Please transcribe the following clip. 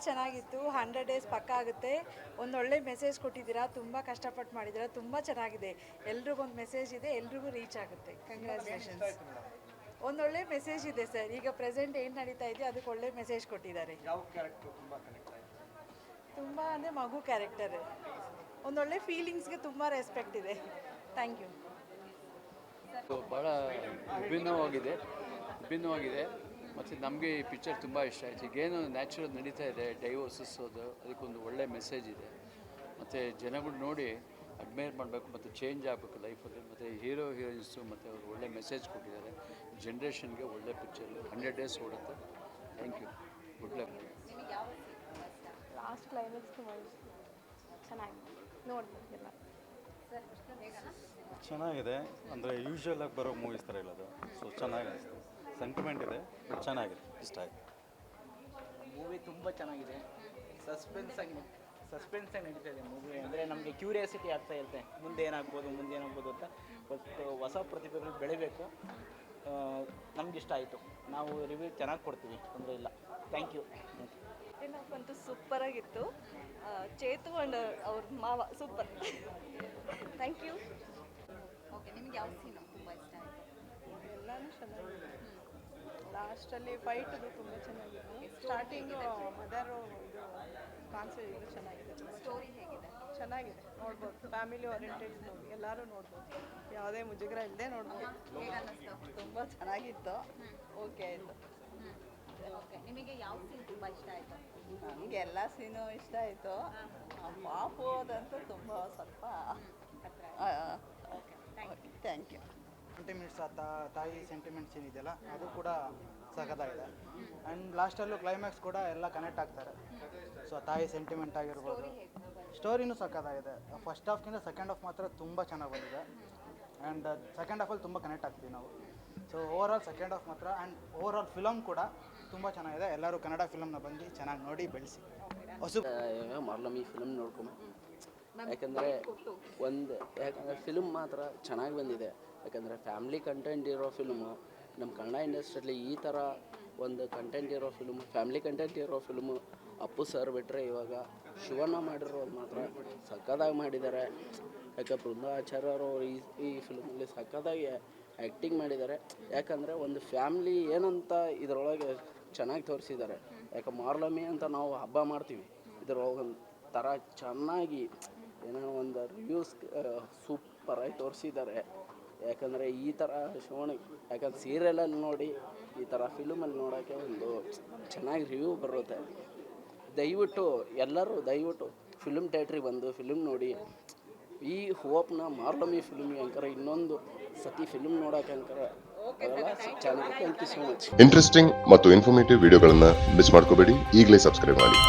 ಚೆನ್ನಾಗಿತ್ತು. 100 ಡೇಸ್ ಪಕ್ಕ ಆಗುತ್ತೆ. ಒಂದೊಳ್ಳೆ ಮೆಸೇಜ್ ಕೊಟ್ಟಿದ್ದೀರಾ, ತುಂಬ ಕಷ್ಟಪಟ್ಟು ಮಾಡಿದ್ದೀರಾ, ತುಂಬ ಚೆನ್ನಾಗಿದೆ. ಎಲ್ರಿಗೊಂದು ಮೆಸೇಜ್ ಇದೆ, ಎಲ್ರಿಗೂ ರೀಚ್ ಆಗುತ್ತೆ. ಕಂಗ್ರ್ಯಾಚುಲೇಷನ್ಸ್. ಒಂದೊಳ್ಳೆ ಮೆಸೇಜ್ ಇದೆ ಸರ್. ಈಗ ಪ್ರೆಸೆಂಟ್ ಏನು ನಡೀತಾ ಇದೆ ಅದಕ್ಕೆ ಒಳ್ಳೆ ಮೆಸೇಜ್ ಕೊಟ್ಟಿದ್ದಾರೆ. ಯಾವ ಕ್ಯಾರೆಕ್ಟರ್ ತುಂಬ ಕನೆಕ್ಟ್ ಆಯಿತು? ತುಂಬ ಅಂದರೆ ಮಗು ಕ್ಯಾರೆಕ್ಟರ್. ಒಂದೊಳ್ಳೆ ಫೀಲಿಂಗ್ಸ್ಗೆ ತುಂಬ ರೆಸ್ಪೆಕ್ಟ್ ಇದೆ. Thank you. ಭಾಳ ವಿಭಿನ್ನವಾಗಿದೆ ಮತ್ತು ನಮಗೆ ಈ ಪಿಕ್ಚರ್ ತುಂಬ ಇಷ್ಟ ಆಯಿತು. ಈಗೇನು ನ್ಯಾಚುರಲ್ ನಡೀತಾ ಇದೆ, ಡೈವೋರ್ಸಸ್ಸೋದು, ಅದಕ್ಕೊಂದು ಒಳ್ಳೆ ಮೆಸೇಜ್ ಇದೆ. ಮತ್ತು ಜನಗಳು ನೋಡಿ ಅಡ್ಮೈರ್ ಮಾಡಬೇಕು ಮತ್ತು ಚೇಂಜ್ ಆಗಬೇಕು ಲೈಫಲ್ಲಿ. ಮತ್ತು ಹೀರೋ ಹೀರೋಯಿನ್ಸು ಮತ್ತು ಅವರು ಒಳ್ಳೆ ಮೆಸೇಜ್ ಕೊಟ್ಟಿದ್ದಾರೆ. ಜನ್ರೇಷನ್ಗೆ ಒಳ್ಳೆ ಪಿಕ್ಚರ್. 100 ಡೇಸ್ ಓಡುತ್ತೆ. Thank you. Good luck. Last climax ತುಂಬ ಚೆನ್ನಾಗಿದೆ, ನೋಡ್ಬೇಕೆಲ್ಲ. ಚೆನ್ನಾಗಿದೆ. ಅಂದರೆ ಯೂಶ್ವಲ್ ಆಗಿ ಬರೋ ಮೂವೀಸ್ ಥರ ಇಲ್ಲ ಅದು. ಸೊ ಚೆನ್ನಾಗಿದೆ, ಸೆಂಟಿಮೆಂಟ್ ಇದೆ, ಬಟ್ ಚೆನ್ನಾಗಿದೆ, ಇಷ್ಟ ಆಯಿತು. ಮೂವಿ ತುಂಬ ಚೆನ್ನಾಗಿದೆ. ಸಸ್ಪೆನ್ಸ್ ಆಗಿ ನಡೀತಾ ಇದೆ ಮೂವಿ. ಅಂದರೆ ನಮಗೆ ಕ್ಯೂರಿಯಾಸಿಟಿ ಆಗ್ತಾ ಇರುತ್ತೆ, ಮುಂದೆ ಏನಾಗ್ಬೋದು ಅಂತ. ಹೊಸ ಪ್ರತಿಭೆಗಳು ಬೆಳಿಬೇಕು. ನಮ್ಗೆ ಇಷ್ಟ ಆಯಿತು. ನಾವು ರಿವ್ಯೂ ಚೆನ್ನಾಗಿ ಕೊಡ್ತೀವಿ, ತೊಂದರೆ ಇಲ್ಲ. Thank you. ಅಂತೂ ಸೂಪರಾಗಿತ್ತು. ಚೇತು ಆ್ಯಂಡ್ ಅವ್ರ ಮಾವ ಸೂಪರ್. Thank you. ಓಕೆ, ನಿಮ್ಗೆ ಯಾವ ಸೀನು ತುಂಬ ಇಷ್ಟ ಆಯಿತು? ಎಲ್ಲನೂ ಚೆನ್ನಾಗಿದೆ. ಲಾಸ್ಟಲ್ಲಿ ಫೈಟ್ ಅದು ತುಂಬ ಚೆನ್ನಾಗಿದೆ. ಸ್ಟಾರ್ಟಿಂಗು ಮದರು ಇದು ಕಾನ್ಸೆಪ್ಟ್ ಇದು ಚೆನ್ನಾಗಿದೆ. ಸ್ಟೋರಿ ಹೇಗಿದೆ? ಚೆನ್ನಾಗಿದೆ, ನೋಡ್ಬೋದು. ಫ್ಯಾಮಿಲಿ ಓರಿಯೆಂಟೆಡ್ ಮೂವಿ, ಎಲ್ಲರೂ ನೋಡ್ಬೋದು. ಯಾವುದೇ ಮುಜುಗರ ಇಲ್ಲದೆ ನೋಡ್ಬೋದು. ಹೇಗೆ ಅನ್ನಿಸ್ತು? ತುಂಬ ಚೆನ್ನಾಗಿತ್ತು. ಓಕೆ ಆಯಿತು. ಓಕೆ, ನಿಮಗೆ ಯಾವ ಸೀನ್ ತುಂಬ ಇಷ್ಟ ಆಯಿತು? ನನಗೆ ಎಲ್ಲ ಸೀನು ಇಷ್ಟ ಆಯಿತು. ಪಾಪು ಅದಂತೂ ತುಂಬ ಸ್ವಲ್ಪ ಥ್ಯಾಂಕ್ ಯು. ಸೆಂಟಿಮೆಂಟ್ಸ್ ತಾಯಿ ಸೆಂಟಿಮೆಂಟ್ಸ್ ಏನಿದೆಯಲ್ಲ ಅದು ಕೂಡ ಸಖತ್ತಾಗಿದೆ. ಆ್ಯಂಡ್ ಲಾಸ್ಟಲ್ಲೂ ಕ್ಲೈಮ್ಯಾಕ್ಸ್ ಕೂಡ ಎಲ್ಲ ಕನೆಕ್ಟ್ ಆಗ್ತಾರೆ. ಸೊ ತಾಯಿ ಸೆಂಟಿಮೆಂಟ್ ಆಗಿರ್ಬೋದು. ಸ್ಟೋರಿನೂ ಸಖತ್ತಾಗಿದೆ. ಫಸ್ಟ್ ಹಾಫ್ಗಿಂತ ಸೆಕೆಂಡ್ ಹಾಫ್ ಮಾತ್ರ ತುಂಬ ಚೆನ್ನಾಗಿ ಬಂದಿದೆ. ಆ್ಯಂಡ್ ಸೆಕೆಂಡ್ ಹಾಫಲ್ಲಿ ತುಂಬ ಕನೆಕ್ಟ್ ಆಗ್ತೀವಿ ನಾವು. ಸೊ ಓವರಾಲ್ ಸೆಕೆಂಡ್ ಹಾಫ್ ಮಾತ್ರ. ಆ್ಯಂಡ್ ಓವರಾಲ್ ಫಿಲಮ್ ಕೂಡ ತುಂಬ ಚೆನ್ನಾಗಿದೆ. ಎಲ್ಲರೂ ಕನ್ನಡ ಫಿಲಮ್ನ ಬಂದು ಚೆನ್ನಾಗಿ ನೋಡಿ ಬೆಳೆಸಿ. ಮಾರ್ಲಮ್ ಈ ಫಿಲಮ್ ನೋಡ್ಕೊಂಬ. ಯಾಕಂದರೆ ಫಿಲ್ಮ್ ಮಾತ್ರ ಚೆನ್ನಾಗಿ ಬಂದಿದೆ. ಯಾಕಂದರೆ ಫ್ಯಾಮ್ಲಿ ಕಂಟೆಂಟ್ ಇರೋ ಫಿಲ್ಮು ನಮ್ಮ ಕನ್ನಡ ಇಂಡಸ್ಟ್ರಿಯಲ್ಲಿ ಈ ಥರ ಒಂದು ಕಂಟೆಂಟ್ ಇರೋ ಫಿಲ್ಮು, ಫ್ಯಾಮ್ಲಿ ಕಂಟೆಂಟ್ ಇರೋ ಫಿಲ್ಮು ಅಪ್ಪು ಸರ್ ಬಿಟ್ಟರೆ ಇವಾಗ ಶಿವಣ್ಣ ಮಾಡಿರೋದು ಮಾತ್ರ ಸಕ್ಕತ್ತಾಗಿ ಮಾಡಿದ್ದಾರೆ. ಯಾಕೆ ಬೃಂದಾ ಆಚಾರ್ಯರು ಈ ಫಿಲ್ಮಲ್ಲಿ ಸಕ್ಕತ್ತಾಗಿ ಆ್ಯಕ್ಟಿಂಗ್ ಮಾಡಿದ್ದಾರೆ. ಯಾಕಂದರೆ ಒಂದು ಫ್ಯಾಮ್ಲಿ ಏನಂತ ಇದರೊಳಗೆ ಚೆನ್ನಾಗಿ ತೋರಿಸಿದ್ದಾರೆ. ಯಾಕೆ ಮಾರ್ಲಮಿ ಅಂತ ನಾವು ಹಬ್ಬ ಮಾಡ್ತೀವಿ, ಇದರೊಳಗೆ ಒಂದು ಥರ ಚೆನ್ನಾಗಿ ಏನೋ ಒಂದು ರಿವ್ಯೂಸ್ ಸೂಪರಾಗಿ ತೋರಿಸಿದ್ದಾರೆ. ಯಾಕಂದರೆ ಈ ಥರ ಯಾಕಂದ್ರೆ ಸೀರಿಯಲಲ್ಲಿ ನೋಡಿ ಈ ಥರ ಫಿಲ್ಮಲ್ಲಿ ನೋಡೋಕ್ಕೆ ಒಂದು ಚೆನ್ನಾಗಿ ರಿವ್ಯೂ ಬರುತ್ತೆ. ದಯವಿಟ್ಟು ಫಿಲ್ಮ್ ಥಿಯೇಟ್ರಿಗೆ ಬಂದು ಫಿಲ್ಮ್ ನೋಡಿ. ಈ ಹೋಪ್ನ ಮಾರ್ಲಮಿ ಫಿಲ್ಮ್ ಅಂಕರ ಇನ್ನೊಂದು ಸತಿ ಫಿಲ್ಮ್ ನೋಡೋಕೆ ಅಂಕರ ಅದೆಲ್ಲ ಚೆನ್ನಾಗಿ. Thank you so much. Interesting ಮತ್ತು ಇನ್ಫಾರ್ಮೇಟಿವ್ ವಿಡಿಯೋಗಳನ್ನು ಮಿಸ್ ಮಾಡ್ಕೋಬೇಡಿ. ಈಗಲೇ ಸಬ್ಸ್ಕ್ರೈಬ್ ಮಾಡಿ.